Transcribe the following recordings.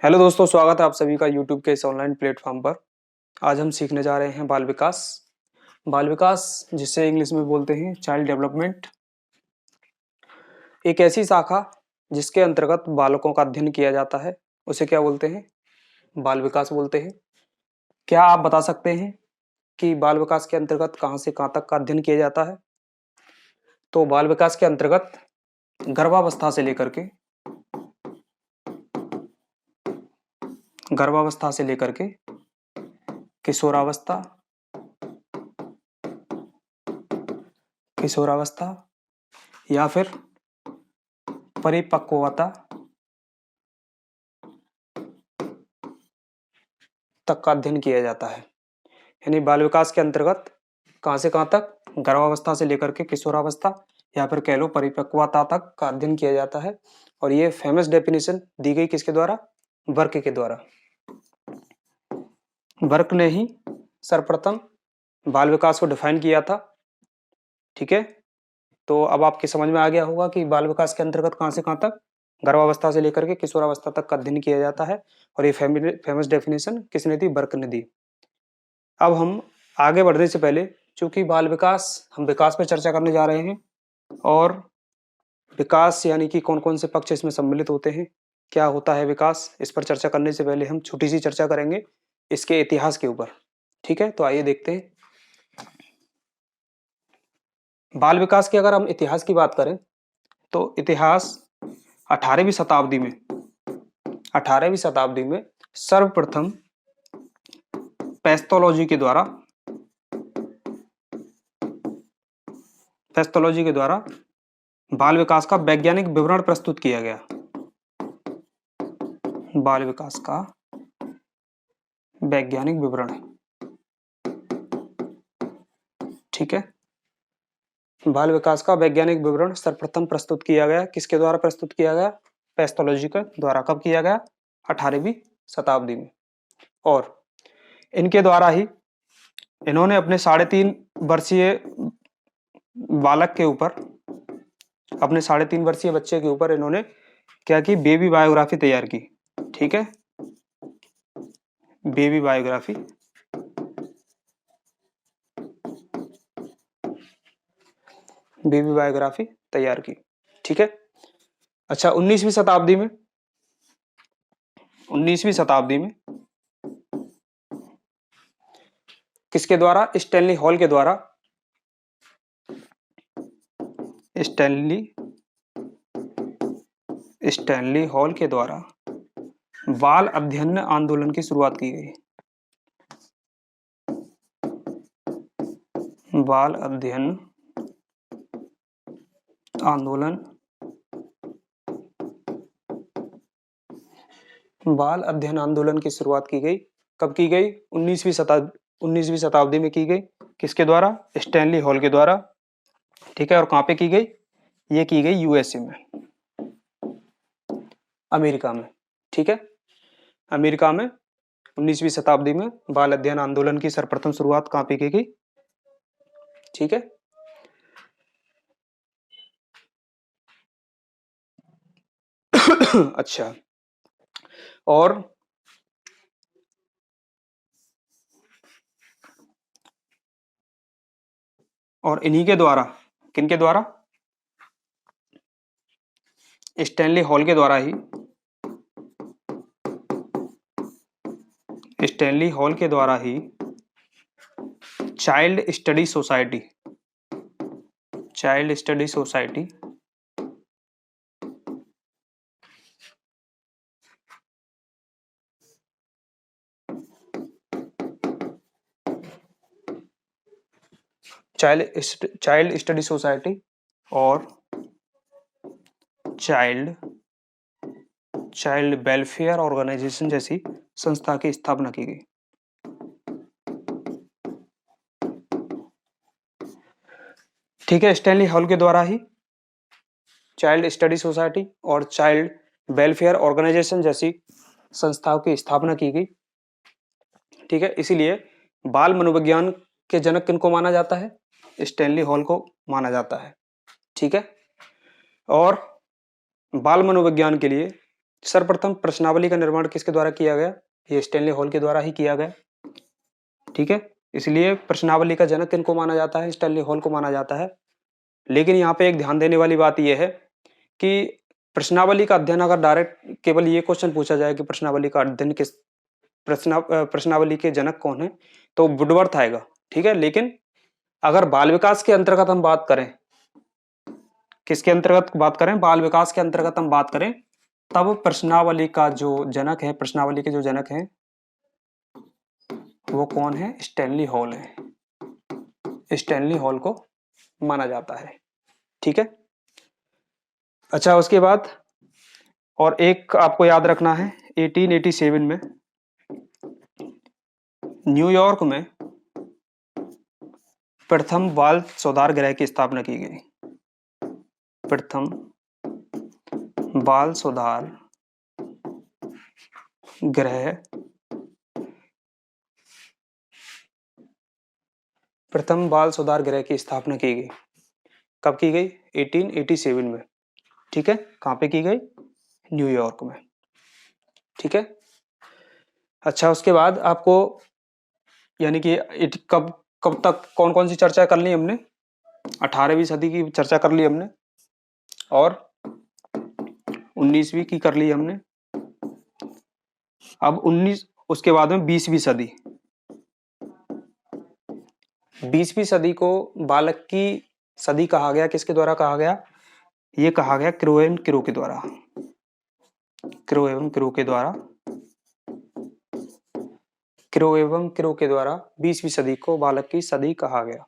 Hello दोस्तों, स्वागत है आप सभी का यूट्यूब के इस ऑनलाइन प्लेटफॉर्म पर। आज हम सीखने जा रहे हैं बाल विकास। बाल विकास जिसे इंग्लिश में बोलते हैं चाइल्ड डेवलपमेंट, एक ऐसी शाखा जिसके अंतर्गत बालकों का अध्ययन किया जाता है, उसे क्या बोलते हैं? बाल विकास बोलते हैं। क्या आप बता सकते हैं कि बाल विकास के अंतर्गत कहाँ से कहाँ तक का अध्ययन किया जाता है? तो बाल विकास के अंतर्गत गर्भावस्था से लेकर के किशोरावस्था, या फिर परिपक्वता तक का अध्ययन किया जाता है। यानी बाल विकास के अंतर्गत कहाँ से कहाँ तक? गर्भावस्था से लेकर के किशोरावस्था या फिर कह लो परिपक्वता तक का अध्ययन किया जाता है। और ये फेमस डेफिनेशन दी गई किसके द्वारा? बर्क के द्वारा। बर्क ने ही सर्वप्रथम बाल विकास को डिफाइन किया था। ठीक है, तो अब आपके समझ में आ गया होगा कि बाल विकास के अंतर्गत कहाँ से कहाँ तक गर्भावस्था से लेकर के किशोरावस्था तक का अध्ययन किया जाता है। और ये फेमस डेफिनेशन किसने दी? बर्क ने दी। अब हम आगे बढ़ने से पहले, चूंकि बाल विकास, हम विकास पर चर्चा करने जा रहे हैं और विकास यानी कि कौन कौन से पक्ष इसमें सम्मिलित होते हैं, क्या होता है विकास, इस पर चर्चा करने से पहले हम छोटी सी चर्चा करेंगे इसके इतिहास के ऊपर। ठीक है, तो आइए देखते हैं। बाल विकास के अगर हम इतिहास की बात करें तो इतिहास 18वीं शताब्दी में सर्वप्रथम पैथोलॉजी के द्वारा बाल विकास का वैज्ञानिक विवरण प्रस्तुत किया गया। बाल विकास का वैज्ञानिक विवरण, ठीक है, बाल विकास का वैज्ञानिक विवरण सर्वप्रथम प्रस्तुत किया गया। किसके द्वारा प्रस्तुत किया गया? पैथोलॉजी के द्वारा। कब किया गया? 18वीं शताब्दी में। और इनके द्वारा ही इन्होंने अपने 3.5 वर्षीय बालक के ऊपर, अपने 3.5 वर्षीय बच्चे के ऊपर इन्होंने क्या की? बेबी बायोग्राफी तैयार की। ठीक है, बेबी बायोग्राफी तैयार की। ठीक है, अच्छा, 19वीं शताब्दी में किसके द्वारा? स्टैनली हॉल के द्वारा बाल अध्ययन आंदोलन की शुरुआत की गई। बाल अध्ययन आंदोलन की शुरुआत की गई। कब की गई? 19वीं शताब्दी में की गई। किसके द्वारा? स्टैनली हॉल के द्वारा। ठीक है, और कहां पे की गई? ये की गई यूएसए में, अमेरिका में। ठीक है, अमेरिका में 19वीं शताब्दी में बाल अध्ययन आंदोलन की सर्वप्रथम शुरुआत कहां पे की गई? ठीक है, अच्छा, और इन्हीं के द्वारा, किनके द्वारा? स्टैनली हॉल के द्वारा ही child study society child study society और चाइल्ड वेलफेयर ऑर्गेनाइजेशन जैसी संस्था की स्थापना की गई। ठीक है, स्टैनली हॉल के द्वारा ही चाइल्ड स्टडी सोसाइटी और चाइल्ड वेलफेयर ऑर्गेनाइजेशन जैसी संस्थाओं की स्थापना की गई। ठीक है, इसीलिए बाल मनोविज्ञान के जनक किनको माना जाता है? स्टैनली हॉल को माना जाता है। ठीक है, और बाल मनोविज्ञान के लिए सर्वप्रथम प्रश्नावली का निर्माण किसके द्वारा किया गया? ये स्टैनली हॉल के द्वारा ही किया गया। ठीक है, इसलिए प्रश्नावली का जनक किनको माना जाता है? स्टैनली हॉल को माना जाता है। लेकिन यहाँ पे एक ध्यान देने वाली बात यह है कि प्रश्नावली का अध्ययन अगर डायरेक्ट केवल ये क्वेश्चन पूछा जाए कि प्रश्नावली का अध्ययन किस प्रश्नावली के जनक कौन है, तो वुडवर्थ आएगा। ठीक है, लेकिन अगर बाल विकास के अंतर्गत हम बात करें, किसके अंतर्गत बात करें? बाल विकास के अंतर्गत हम बात करें, तब प्रश्नावली का जो जनक है, प्रश्नावली के जो जनक हैं वो कौन है? स्टैनली हॉल है। स्टैनली हॉल को माना जाता है। ठीक है, अच्छा उसके बाद और एक आपको याद रखना है, 1887 में न्यूयॉर्क में प्रथम बाल सुधार गृह की स्थापना की गई। प्रथम बाल सुधार गृह, प्रथम बाल सुधार गृह की स्थापना की गई। कब की गई? 1887 में। ठीक है, कहां पे की गई? न्यूयॉर्क में। ठीक है, अच्छा उसके बाद आपको यानी कि कब कब तक कौन कौन सी चर्चा कर ली हमने? 18वीं सदी की चर्चा कर ली हमने, और 19वीं की कर ली हमने। अब 19 उसके बाद में 20वीं सदी। 20वीं सदी को बालक की सदी कहा गया। किसके द्वारा कहा गया? ये कहा गया क्रो एवं क्रो के द्वारा। क्रो एवं क्रो के द्वारा, क्रो एवं क्रो के द्वारा 20वीं सदी को बालक की सदी कहा गया।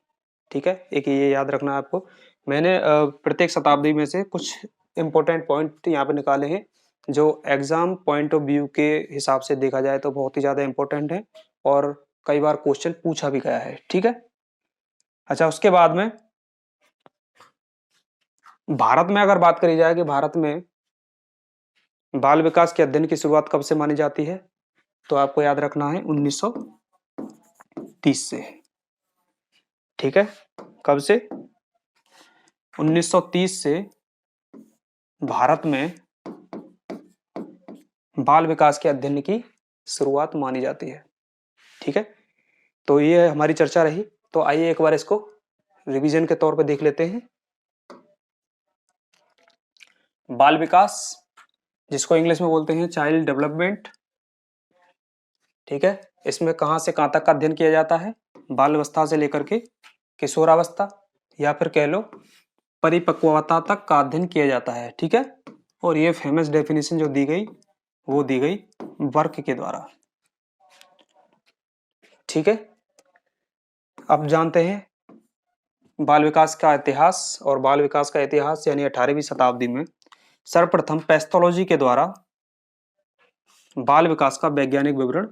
ठीक है, एक ये याद रखना है आपको। मैंने प्रत्येक शताब्दी में से कुछ इंपॉर्टेंट पॉइंट यहाँ पे निकाले हैं जो एग्जाम पॉइंट ऑफ व्यू के हिसाब से देखा जाए तो बहुत ही ज्यादा इंपॉर्टेंट है और कई बार क्वेश्चन पूछा भी गया है। ठीक है, अच्छा उसके बाद में भारत में अगर बात करी जाए कि भारत में बाल विकास के अध्ययन की शुरुआत कब से मानी जाती है, तो आपको याद रखना है 1930 से। ठीक है, कब से? 1930 से भारत में बाल विकास के अध्ययन की शुरुआत मानी जाती है। ठीक है, तो ये हमारी चर्चा रही। तो आइए एक बार इसको रिवीजन के तौर पे देख लेते हैं। बाल विकास, जिसको इंग्लिश में बोलते हैं चाइल्ड डेवलपमेंट। ठीक है, इसमें कहां से कहां तक का अध्ययन किया जाता है? बाल अवस्था से लेकर के किशोरावस्था या फिर कह लो परिपक्वता तक का अध्ययन किया जाता है। ठीक है, और ये फेमस डेफिनेशन जो दी गई वो दी गई वर्क के द्वारा। ठीक है, अब जानते हैं बाल विकास का इतिहास। और बाल विकास का इतिहास यानी 18वीं शताब्दी में सर्वप्रथम पैथोलॉजी के द्वारा बाल विकास का वैज्ञानिक विवरण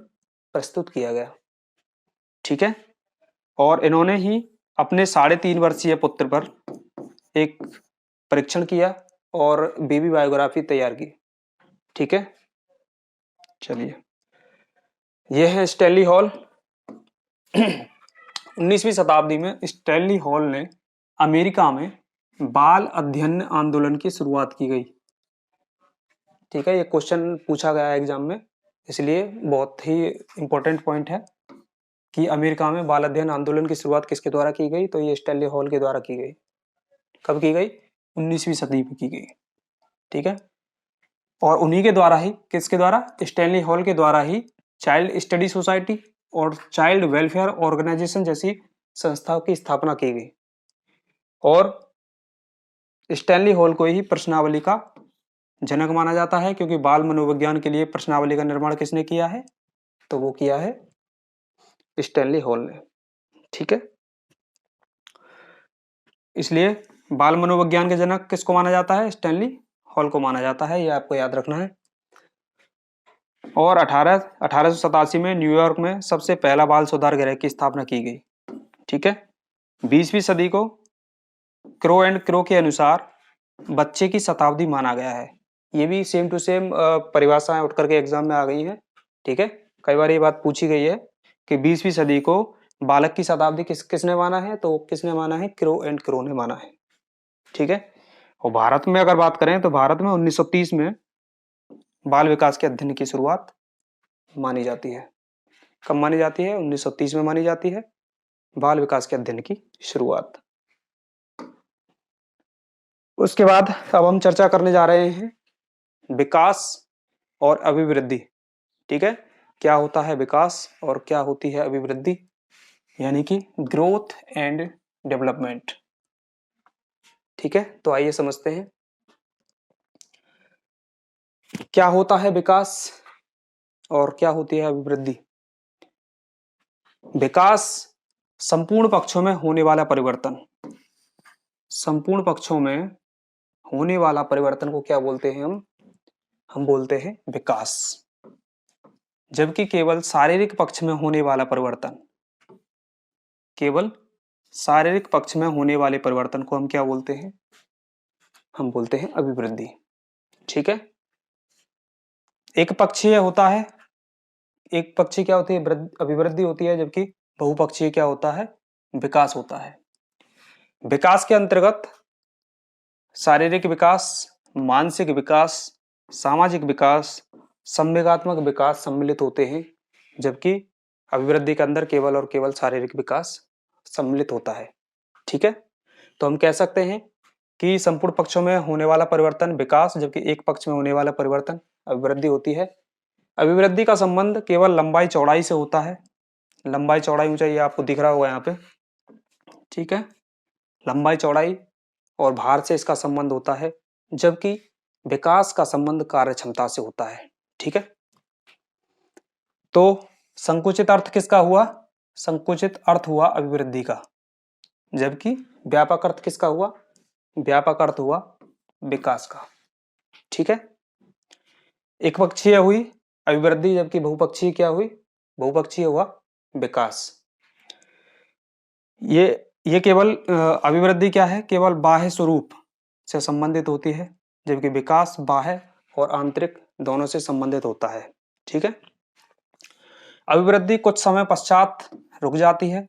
प्रस्तुत किया गया। ठीक है, और इन्होंने ही अपने 3.5 वर्षीय पुत्र पर एक परीक्षण किया और बेबी बायोग्राफी तैयार की। ठीक है, चलिए यह है स्टैनली हॉल। 19वीं शताब्दी में स्टैनली हॉल ने अमेरिका में बाल अध्ययन आंदोलन की शुरुआत की गई। ठीक है, ये क्वेश्चन पूछा गया एग्जाम में, इसलिए बहुत ही इंपॉर्टेंट पॉइंट है कि अमेरिका में बाल अध्ययन आंदोलन की शुरुआत किसके द्वारा की गई? तो ये स्टैनली हॉल के द्वारा की गई। कब की गई? 19वीं सदी में की गई। ठीक है, और उन्हीं के द्वारा ही, किसके द्वारा? स्टैनली हॉल के द्वारा ही चाइल्ड स्टडी सोसाइटी और चाइल्ड वेलफेयर ऑर्गेनाइजेशन जैसी संस्थाओं की स्थापना की गई। और स्टैनली हॉल को ही प्रश्नावली का जनक माना जाता है, क्योंकि बाल मनोविज्ञान के लिए प्रश्नावली का निर्माण किसने किया है? तो वो किया है स्टैनली हॉल ने। ठीक है, इसलिए बाल मनोविज्ञान के जनक किसको माना जाता है? स्टैनली हॉल को माना जाता है, ये आपको याद रखना है। और 1887 में न्यूयॉर्क में सबसे पहला बाल सुधार गृह की स्थापना की गई। ठीक है, 20वीं सदी को क्रो एंड क्रो के अनुसार बच्चे की शताब्दी माना गया है। ये भी सेम टू सेम परिभाषाएं उठ करके एग्जाम में आ गई हैं। ठीक है, कई बार ये बात पूछी गई है कि 20वीं सदी को बालक की शताब्दी किसने माना है? तो किसने माना है? क्रो एंड क्रो ने माना है। ठीक है, और भारत में अगर बात करें तो भारत में 1930 में बाल विकास के अध्ययन की शुरुआत मानी जाती है। कब मानी जाती है? 1930 में मानी जाती है बाल विकास के अध्ययन की शुरुआत। उसके बाद अब हम चर्चा करने जा रहे हैं विकास और अभिवृद्धि। ठीक है, क्या होता है विकास और क्या होती है अभिवृद्धि, यानी कि ग्रोथ एंड डेवलपमेंट। ठीक है, तो आइए समझते हैं क्या होता है विकास और क्या होती है अभिवृद्धि। विकास संपूर्ण पक्षों में होने वाला परिवर्तन, संपूर्ण पक्षों में होने वाला परिवर्तन को क्या बोलते हैं हम बोलते हैं विकास। जबकि केवल शारीरिक पक्ष में होने वाला परिवर्तन, केवल शारीरिक पक्ष में होने वाले परिवर्तन को हम क्या बोलते हैं? हम बोलते हैं अभिवृद्धि। ठीक है, एक पक्षीय होता है, एक पक्षी क्या होती है? अभिवृद्धि होती है, जबकि बहुपक्षीय क्या होता है? विकास होता है। विकास के अंतर्गत शारीरिक विकास, मानसिक विकास, सामाजिक विकास, संवेगात्मक विकास सम्मिलित होते हैं, जबकि अभिवृद्धि के अंदर केवल और केवल शारीरिक विकास सम्मिलित होता है। ठीक है, तो हम कह सकते हैं कि संपूर्ण पक्षों में होने वाला परिवर्तन विकास, जबकि एक पक्ष में होने वाला परिवर्तन अभिवृद्धि होती है। अभिवृद्धि का संबंध केवल लंबाई चौड़ाई से होता है। लंबाई चौड़ाई ऊंचाई आपको दिख रहा होगा यहाँ पे। ठीक है, लंबाई चौड़ाई और भार से इसका संबंध होता है, जबकि विकास का संबंध कार्य क्षमता से होता है। ठीक है, तो संकुचित अर्थ किसका हुआ? संकुचित अर्थ हुआ अभिवृद्धि का, जबकि व्यापक अर्थ किसका हुआ? व्यापक अर्थ हुआ विकास का। ठीक है, एक पक्षीय हुई अभिवृद्धि, जबकि बहुपक्षीय क्या हुई? बहुपक्षीय हुआ विकास। ये केवल अभिवृद्धि क्या है? केवल बाह्य स्वरूप से संबंधित होती है, जबकि विकास बाह्य और आंतरिक दोनों से संबंधित होता है। ठीक है, अभिवृद्धि कुछ समय पश्चात रुक जाती है,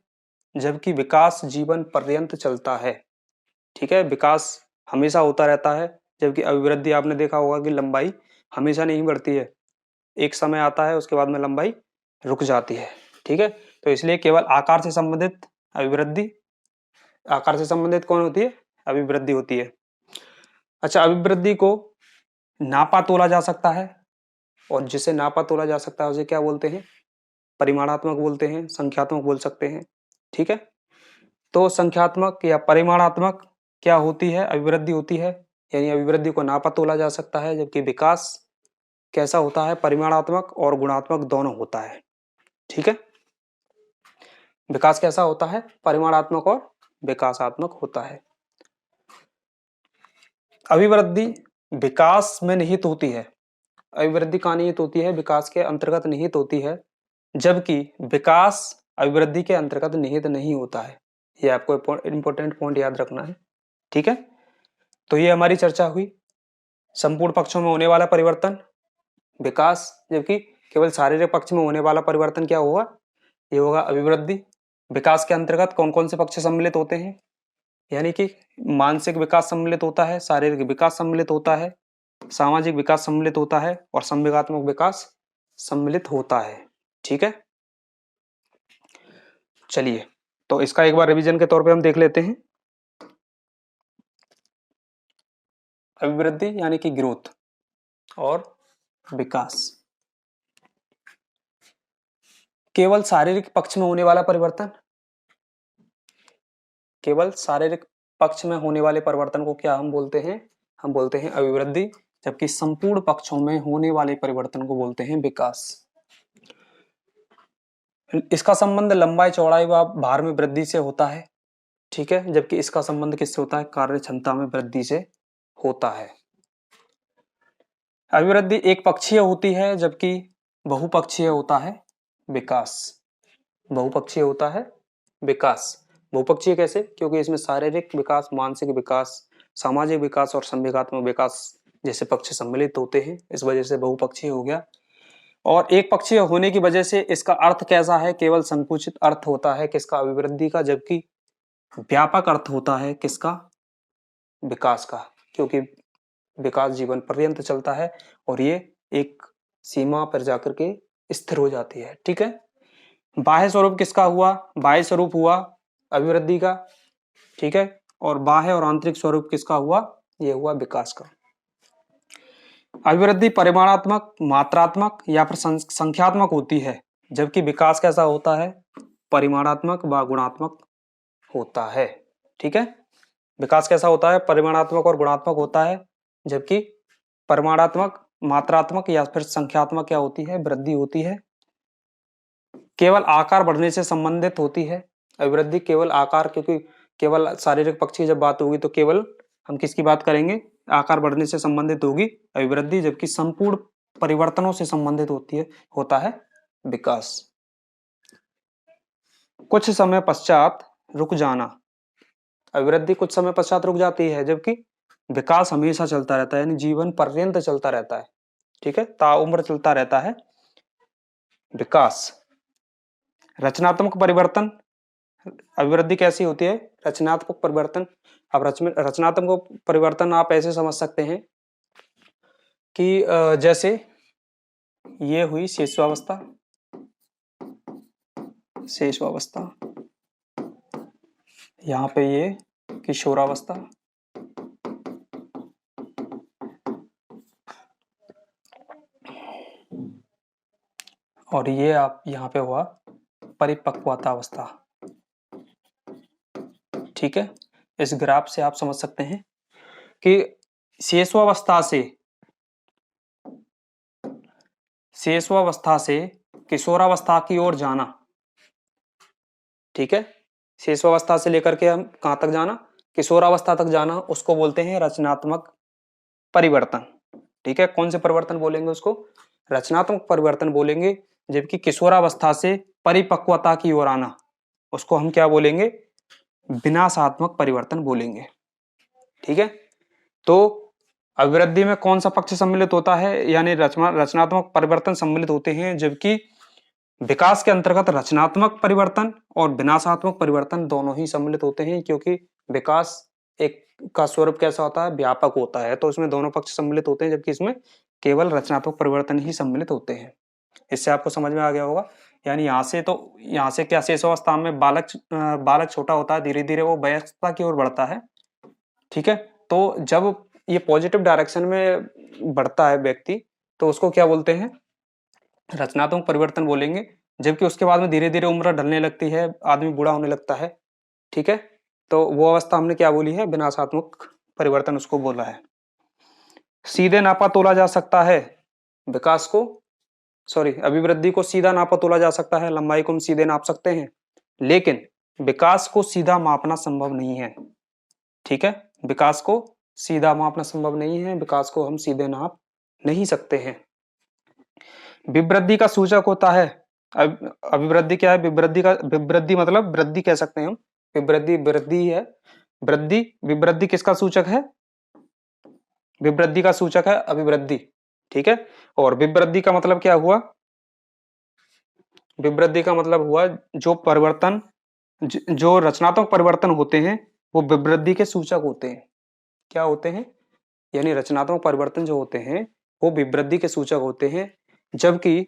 जबकि विकास जीवन पर्यंत चलता है। ठीक है, विकास हमेशा होता रहता है, जबकि अभिवृद्धि आपने देखा होगा कि लंबाई हमेशा नहीं बढ़ती है, एक समय आता है उसके बाद में लंबाई रुक जाती है। ठीक है, तो इसलिए केवल आकार से संबंधित अभिवृद्धि, आकार से संबंधित कौन होती है? अभिवृद्धि होती है। अच्छा, अभिवृद्धि को नापा तोला जा सकता है, और जिसे नापा तोला जा सकता है उसे क्या बोलते हैं? परिमाणात्मक बोलते हैं, संख्यात्मक बोल सकते हैं। ठीक है, तो संख्यात्मक या परिमाणात्मक क्या होती है? अभिवृद्धि होती है, यानी अभिवृद्धि को नापा तोला जा सकता है, जबकि विकास कैसा होता है? परिमाणात्मक और गुणात्मक दोनों होता है। ठीक है, विकास कैसा होता है? परिमाणात्मक और विकासात्मक होता है। अभिवृद्धि विकास में निहित होती है, अभिवृद्धि कहाँ निहित होती है? विकास के अंतर्गत निहित होती है, जबकि विकास अभिवृद्धि के अंतर्गत निहित नहीं होता है। ये आपको इंपॉर्टेंट पॉइंट याद रखना है। ठीक है, तो ये हमारी चर्चा हुई संपूर्ण पक्षों में होने वाला परिवर्तन विकास, जबकि केवल शारीरिक पक्ष में होने वाला परिवर्तन क्या होगा? ये होगा अभिवृद्धि। विकास के अंतर्गत कौन कौन से पक्ष सम्मिलित होते हैं? यानी कि मानसिक विकास सम्मिलित होता है, शारीरिक विकास सम्मिलित होता है, सामाजिक विकास सम्मिलित होता है और संवेगात्मक विकास सम्मिलित होता है। ठीक है, चलिए तो इसका एक बार रिवीजन के तौर पे हम देख लेते हैं। अभिवृद्धि यानी कि ग्रोथ और विकास, केवल शारीरिक पक्ष में होने वाला परिवर्तन, केवल शारीरिक पक्ष में होने वाले परिवर्तन को क्या हम बोलते हैं? हम बोलते हैं अभिवृद्धि, जबकि संपूर्ण पक्षों में होने वाले परिवर्तन को बोलते हैं विकास। इसका संबंध लंबाई चौड़ाई व भार में वृद्धि से होता है। ठीक है, जबकि इसका संबंध किससे होता है? कार्य क्षमता में वृद्धि से होता है। अभिवृद्धि एक पक्षीय होती है, जबकि बहुपक्षीय होता है विकास। बहुपक्षीय होता है विकास। बहुपक्षीय कैसे? क्योंकि इसमें शारीरिक विकास, मानसिक विकास, सामाजिक विकास और संवेगात्मक विकास जैसे पक्ष सम्मिलित होते हैं, इस वजह से बहुपक्षीय हो गया। और एक पक्षीय होने की वजह से इसका अर्थ कैसा है? केवल संकुचित अर्थ होता है किसका? अभिवृद्धि का, जबकि व्यापक अर्थ होता है किसका? विकास का, क्योंकि विकास जीवन पर्यंत चलता है और ये एक सीमा पर जाकर के स्थिर हो जाती है। ठीक है, बाह्य स्वरूप किसका हुआ? बाह्य स्वरूप हुआ अभिवृद्धि का। ठीक है, और बाह्य और आंतरिक स्वरूप किसका हुआ? ये हुआ विकास का। अभिवृद्धि परिमाणात्मक, मात्रात्मक या फिर संख्यात्मक होती है, जबकि विकास कैसा होता है? परिमाणात्मक व गुणात्मक होता है। ठीक है, विकास कैसा होता है? परिमाणात्मक और गुणात्मक होता है, जबकि परिमाणात्मक, मात्रात्मक या फिर संख्यात्मक क्या होती है? वृद्धि होती है। केवल आकार बढ़ने से संबंधित होती है अभिवृद्धि, केवल आकार, क्योंकि केवल शारीरिक पक्ष की जब बात होगी तो केवल हम किसकी बात करेंगे? आकार बढ़ने से संबंधित होगी अभिवृद्धि, जबकि संपूर्ण परिवर्तनों से संबंधित होता है विकास। कुछ समय पश्चात रुक जाना, अभिवृद्धि कुछ समय पश्चात रुक जाती है, जबकि विकास हमेशा चलता रहता है, यानी जीवन पर्यंत चलता रहता है। ठीक है, ताउम्र चलता रहता है विकास। रचनात्मक परिवर्तन, अभिवृद्धि कैसी होती है? रचनात्मक परिवर्तन। अब रचनात्मक परिवर्तन आप ऐसे समझ सकते हैं कि जैसे ये हुई शेषावस्था, यहाँ पे ये किशोरावस्था, और ये आप यहाँ पे हुआ परिपक्वतावस्था। ठीक है, इस ग्राफ से आप समझ सकते हैं कि शेषवावस्था से किशोरावस्था की ओर जाना। ठीक है, शेषवावस्था से लेकर के हम कहां तक जाना? किशोरावस्था तक जाना, उसको बोलते हैं रचनात्मक परिवर्तन। ठीक है, कौन से परिवर्तन बोलेंगे उसको? रचनात्मक परिवर्तन बोलेंगे। जबकि किशोरावस्था से परिपक्वता की ओर आना, उसको हम क्या बोलेंगे? विनाशात्मक परिवर्तन बोलेंगे। ठीक है, तो अभिवृद्धि में कौन सा पक्ष सम्मिलित होता है? यानी रचनात्मक परिवर्तन सम्मिलित होते हैं, जबकि विकास के अंतर्गत रचनात्मक परिवर्तन और विनाशात्मक परिवर्तन दोनों ही सम्मिलित होते हैं, क्योंकि विकास एक का स्वरूप कैसा होता है? व्यापक होता है, तो उसमें दोनों पक्ष सम्मिलित होते हैं, जबकि इसमें केवल रचनात्मक परिवर्तन ही सम्मिलित होते हैं। इससे आपको समझ में आ गया होगा। यानी यहाँ से क्या शेषावस्था में बालक छोटा होता है, धीरे धीरे वो वयस्कता की ओर बढ़ता है। ठीक है, तो जब ये पॉजिटिव डायरेक्शन में बढ़ता है व्यक्ति, तो उसको क्या बोलते हैं? रचनात्मक परिवर्तन बोलेंगे। जबकि उसके बाद में धीरे धीरे उम्र ढलने लगती है, आदमी बूढ़ा होने लगता है। ठीक है, तो वो अवस्था हमने क्या बोली है? विनाशात्मक परिवर्तन उसको बोला है। सीधे नापा तोला जा सकता है विकास को, अभिवृद्धि को सीधा नापा तोला जा सकता है, लंबाई को हम सीधे नाप सकते हैं, लेकिन विकास को सीधा मापना संभव नहीं है। ठीक है, विकास को सीधा मापना संभव नहीं है, विकास को हम सीधे नाप नहीं सकते हैं। विवृद्धि का सूचक होता है, अभिवृद्धि क्या है? विवृद्धि मतलब वृद्धि कह सकते हैं हम। वृद्धि है, विवृद्धि किसका सूचक है? विवृद्धि का सूचक है अभिवृद्धि। ठीक है, और विवृद्धि का मतलब क्या हुआ? विवृद्धि का मतलब हुआ जो रचनात्मक परिवर्तन होते हैं वो विवृद्धि के सूचक होते हैं। क्या होते हैं? यानी रचनात्मक परिवर्तन जो होते हैं वो विवृद्धि के सूचक होते हैं, जबकि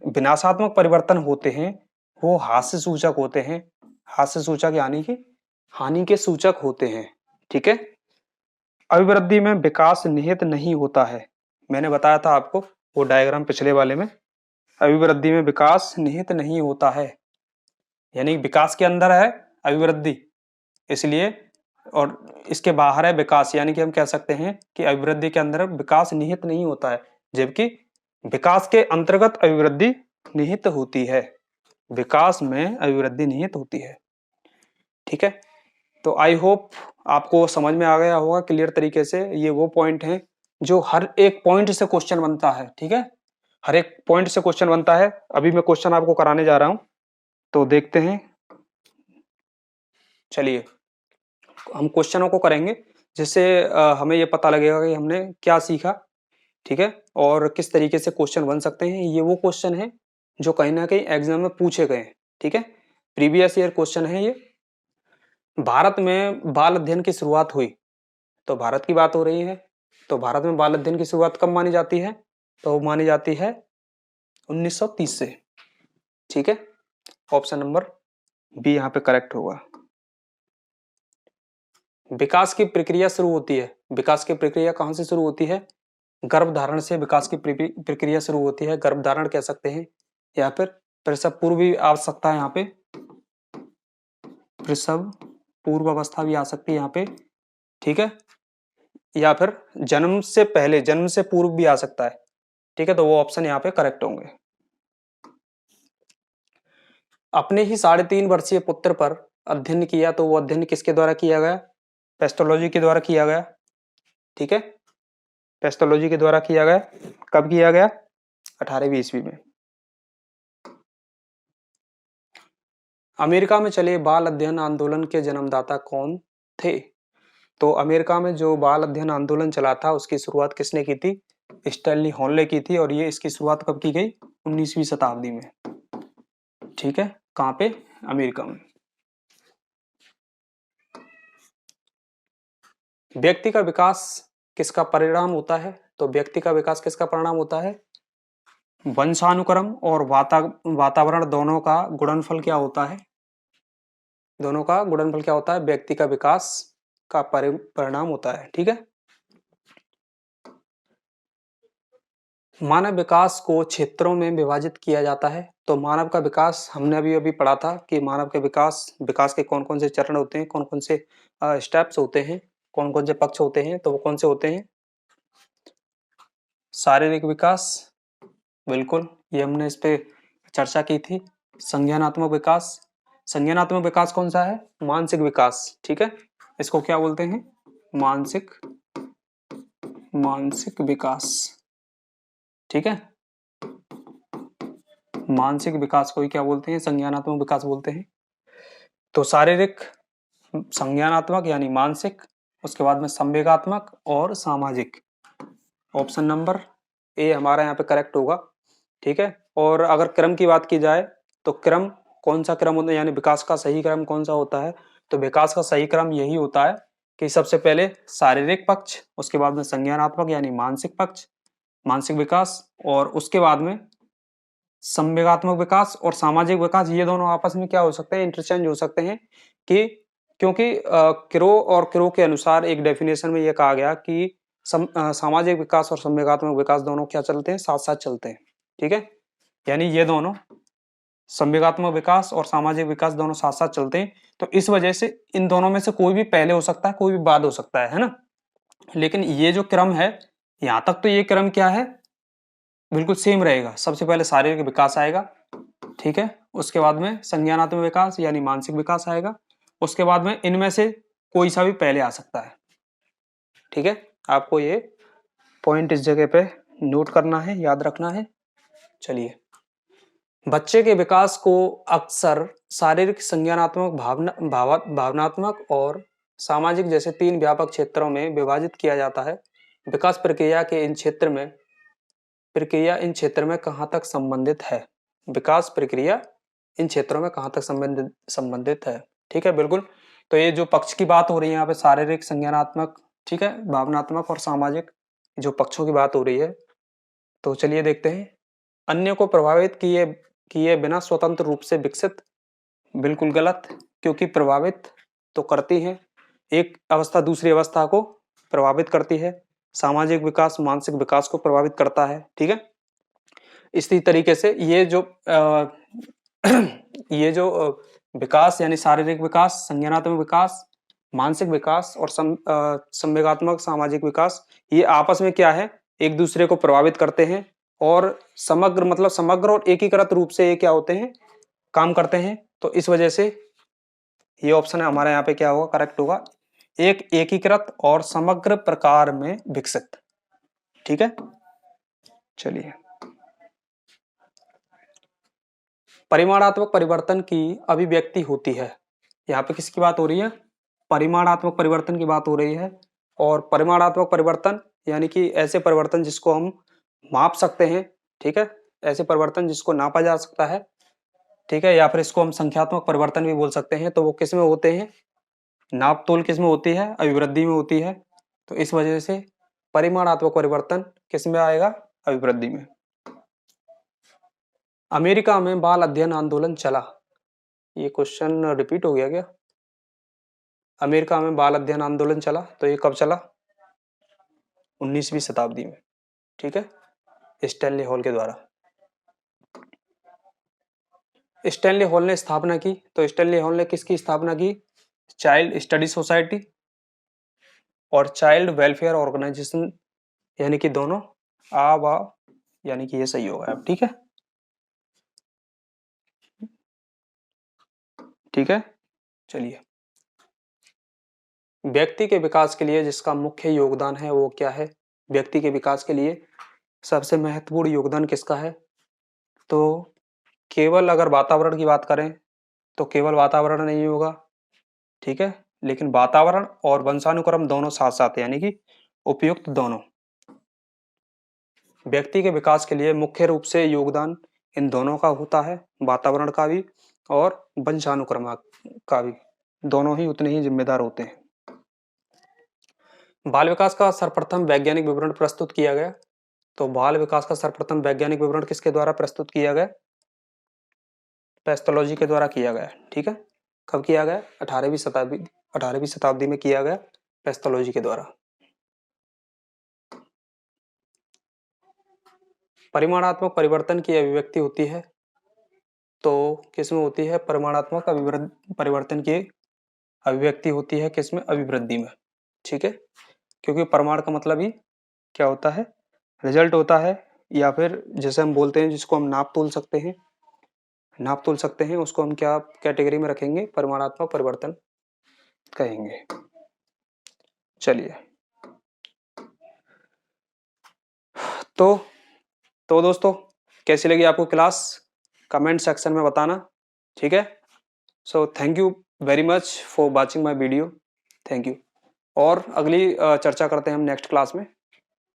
विनाशात्मक परिवर्तन होते हैं वो हास्य सूचक होते हैं। हास्य सूचक यानी कि हानि के सूचक होते हैं। ठीक है, अभिवृद्धि में विकास निहित नहीं होता है। मैंने बताया था आपको वो डायग्राम पिछले वाले में। अभिवृद्धि में विकास निहित नहीं होता है, यानी विकास के अंदर है अभिवृद्धि, इसलिए, और इसके बाहर है विकास, यानी कि हम कह सकते हैं कि अभिवृद्धि के अंदर विकास निहित नहीं होता है, जबकि विकास के अंतर्गत अभिवृद्धि निहित होती है। विकास में अभिवृद्धि निहित होती है। ठीक है, तो आई होप आपको समझ में आ गया होगा क्लियर तरीके से। ये वो पॉइंट हैं जो हर एक पॉइंट से क्वेश्चन बनता है। ठीक है, हर एक पॉइंट से क्वेश्चन बनता है। अभी मैं क्वेश्चन आपको कराने जा रहा हूं, तो देखते हैं। चलिए हम क्वेश्चनों को करेंगे, जिससे हमें ये पता लगेगा कि हमने क्या सीखा। ठीक है, और किस तरीके से क्वेश्चन बन सकते हैं। ये वो क्वेश्चन है जो कहीं ना कहीं एग्जाम में पूछे गए हैं। ठीक है, प्रीवियस ईयर क्वेश्चन है ये। भारत में बाल अध्ययन की शुरुआत हुई, तो भारत की बात हो रही है। तो भारत में बाल अध्ययन की शुरुआत कब मानी जाती है? तो मानी जाती है 1930 से। ठीक है, ऑप्शन नंबर बी यहाँ पे करेक्ट होगा। विकास की प्रक्रिया शुरू होती है, विकास की प्रक्रिया कहां से शुरू होती है? गर्भधारण से विकास की प्रक्रिया शुरू होती है, गर्भधारण कह सकते हैं, या फिर प्रसव पूर्व भी आ सकता है यहाँ पे, प्रसव पूर्व अवस्था भी आ सकती है यहाँ पे। ठीक है, या फिर जन्म से पहले, जन्म से पूर्व भी आ सकता है। ठीक है, तो वो ऑप्शन यहाँ पे करेक्ट होंगे। अपने ही 3.5 वर्षीय पुत्र पर अध्ययन किया, तो वो अध्ययन किसके द्वारा किया गया? पेस्टोलॉजी के द्वारा किया गया। ठीक है, पेस्टोलॉजी के द्वारा किया गया। कब किया गया? 18वीं ईस्वी में। अमेरिका में चले बाल अध्ययन आंदोलन के जन्मदाता कौन थे? तो अमेरिका में जो बाल अध्ययन आंदोलन चला था उसकी शुरुआत किसने की थी? स्टैनली हॉल की थी, और ये इसकी शुरुआत कब की गई? 19वीं शताब्दी में। ठीक है, कहां पे? अमेरिका में। व्यक्ति का विकास किसका परिणाम होता है? तो व्यक्ति का विकास किसका परिणाम होता है? वंशानुक्रम और वातावरण दोनों का गुणनफल क्या होता है? दोनों का गुणनफल क्या होता है? व्यक्ति का विकास का परिणाम होता है। ठीक है, मानव विकास को क्षेत्रों में विभाजित किया जाता है। तो मानव का विकास हमने अभी पढ़ा था कि मानव के विकास के कौन कौन से चरण होते हैं, कौन कौन से स्टेप्स होते हैं, कौन कौन से पक्ष होते हैं। तो वो कौन से होते हैं? शारीरिक विकास, बिल्कुल, ये हमने इस पे चर्चा की थी। संज्ञानात्मक विकास, संज्ञानात्मक विकास कौन सा है? मानसिक विकास। ठीक है, इसको क्या बोलते हैं? मानसिक विकास। ठीक है, मानसिक विकास को ही क्या बोलते हैं? संज्ञानात्मक विकास बोलते हैं। तो शारीरिक, संज्ञानात्मक यानी मानसिक, उसके बाद में संवेगात्मक और सामाजिक। ऑप्शन नंबर ए हमारा यहाँ पे करेक्ट होगा। ठीक है, और अगर क्रम की बात की जाए तो क्रम कौन सा क्रम होता है, यानी विकास का सही क्रम कौन सा होता है? तो विकास का सही क्रम यही होता है कि सबसे पहले शारीरिक पक्ष, उसके बाद में संज्ञानात्मक यानी मानसिक पक्ष, मानसिक विकास, और उसके बाद में संवेगात्मक विकास और सामाजिक विकास। ये दोनों आपस में क्या हो सकते हैं? इंटरचेंज हो सकते हैं, कि क्योंकि क्रो के अनुसार एक डेफिनेशन में ये कहा गया कि सामाजिक विकास और संवेगात्मक विकास दोनों क्या चलते हैं? साथ साथ चलते हैं। ठीक है, यानी ये दोनों, संवेगात्मक विकास और सामाजिक विकास दोनों साथ साथ चलते हैं। तो इस वजह से इन दोनों में से कोई भी पहले हो सकता है, कोई भी बाद हो सकता है ना। लेकिन ये जो क्रम है, यहां तक तो ये क्रम क्या है? बिल्कुल सेम रहेगा। सबसे पहले शारीरिक विकास आएगा, ठीक है, उसके बाद में संज्ञानात्मक विकास यानी मानसिक विकास आएगा, उसके बाद में इनमें से कोई सा भी पहले आ सकता है। ठीक है, आपको ये पॉइंट इस जगह पे नोट करना है, याद रखना है। चलिए, बच्चे के विकास को अक्सर शारीरिक, संज्ञानात्मक, भावनात्मक और सामाजिक जैसे 3 व्यापक क्षेत्रों में विभाजित किया जाता है। विकास प्रक्रिया इन क्षेत्र में कहाँ तक संबंधित है? विकास प्रक्रिया इन क्षेत्रों में कहाँ तक संबंधित है? ठीक है, बिल्कुल। तो ये जो पक्ष की बात हो रही है यहाँ पे, शारीरिक, संज्ञानात्मक, ठीक है, भावनात्मक और सामाजिक, जो पक्षों की बात हो रही है। तो चलिए देखते हैं। अन्य को प्रभावित किए बिना स्वतंत्र रूप से विकसित, बिल्कुल गलत, क्योंकि प्रभावित तो करती है, एक अवस्था दूसरी अवस्था को प्रभावित करती है। सामाजिक विकास मानसिक विकास को प्रभावित करता है। ठीक है, इसी तरीके से ये जो विकास यानी शारीरिक विकास, संज्ञानात्मक विकास, मानसिक विकास और संवेगात्मक सामाजिक विकास, ये आपस में क्या है? एक दूसरे को प्रभावित करते हैं, और समग्र और एकीकृत रूप से ये क्या होते हैं? काम करते हैं। तो इस वजह से ये ऑप्शन है हमारा यहाँ पे क्या होगा? करेक्ट होगा, एक एकीकृत और समग्र प्रकार में विकसित। ठीक है, चलिए, परिमाणात्मक परिवर्तन की अभिव्यक्ति होती है। यहाँ पे किसकी बात हो रही है? परिमाणात्मक परिवर्तन की बात हो रही है। और परिमाणात्मक परिवर्तन यानी कि ऐसे परिवर्तन जिसको हम माप सकते हैं। ठीक है, ऐसे परिवर्तन जिसको नापा जा सकता है। ठीक है, या फिर इसको हम संख्यात्मक परिवर्तन भी बोल सकते हैं। तो वो किस में होते हैं? नाप तोल किस में होती है? अभिवृद्धि में होती है। तो इस वजह से परिमाणात्मक परिवर्तन किस में आएगा? अभिवृद्धि में। अमेरिका में बाल अध्ययन आंदोलन चला, ये क्वेश्चन रिपीट हो गया क्या? अमेरिका में बाल अध्ययन आंदोलन चला, तो ये कब चला? 19वीं शताब्दी में, ठीक है, स्टैनली हॉल के द्वारा। स्टैनली हॉल ने स्थापना की, तो स्टैनली हॉल ने किसकी स्थापना की? चाइल्ड स्टडी सोसाइटी और चाइल्ड वेलफेयर ऑर्गेनाइजेशन, यानी कि दोनों यानी कि ये सही होगा अब, ठीक है, ठीक है। चलिए, व्यक्ति के विकास के लिए जिसका मुख्य योगदान है वो क्या है? व्यक्ति के विकास के लिए सबसे महत्वपूर्ण योगदान किसका है? तो केवल अगर वातावरण की बात करें तो केवल वातावरण नहीं होगा, ठीक है, लेकिन वातावरण और वंशानुक्रम दोनों साथ साथ, यानी कि उपयुक्त दोनों। व्यक्ति के विकास के लिए मुख्य रूप से योगदान इन दोनों का होता है, वातावरण का भी और वंशानुक्रम का भी, दोनों ही उतने ही जिम्मेदार होते हैं। बाल विकास का सर्वप्रथम वैज्ञानिक विवरण प्रस्तुत किया गया, तो बाल विकास का सर्वप्रथम वैज्ञानिक विवरण किसके द्वारा प्रस्तुत किया गया? पैथोलॉजी के द्वारा किया गया, ठीक है। कब किया गया? 18वीं शताब्दी में किया गया, पैथोलॉजी के द्वारा। परिमाणात्मक परिवर्तन की अभिव्यक्ति होती है, तो किसमें होती है? परिमाणात्मक परिवर्तन की अभिव्यक्ति होती है किसमें? अभिवृद्धि में, ठीक है, क्योंकि परिमाण का मतलब ही क्या होता है? रिजल्ट होता है, या फिर जैसे हम बोलते हैं जिसको हम नाप तोल सकते हैं, उसको हम क्या कैटेगरी में रखेंगे? परिमाणात्मक परिवर्तन कहेंगे। चलिए, तो दोस्तों कैसी लगी आपको क्लास? कमेंट सेक्शन में बताना, ठीक है। So thank you very much for watching my video, thank you. और अगली चर्चा करते हैं हम नेक्स्ट क्लास में।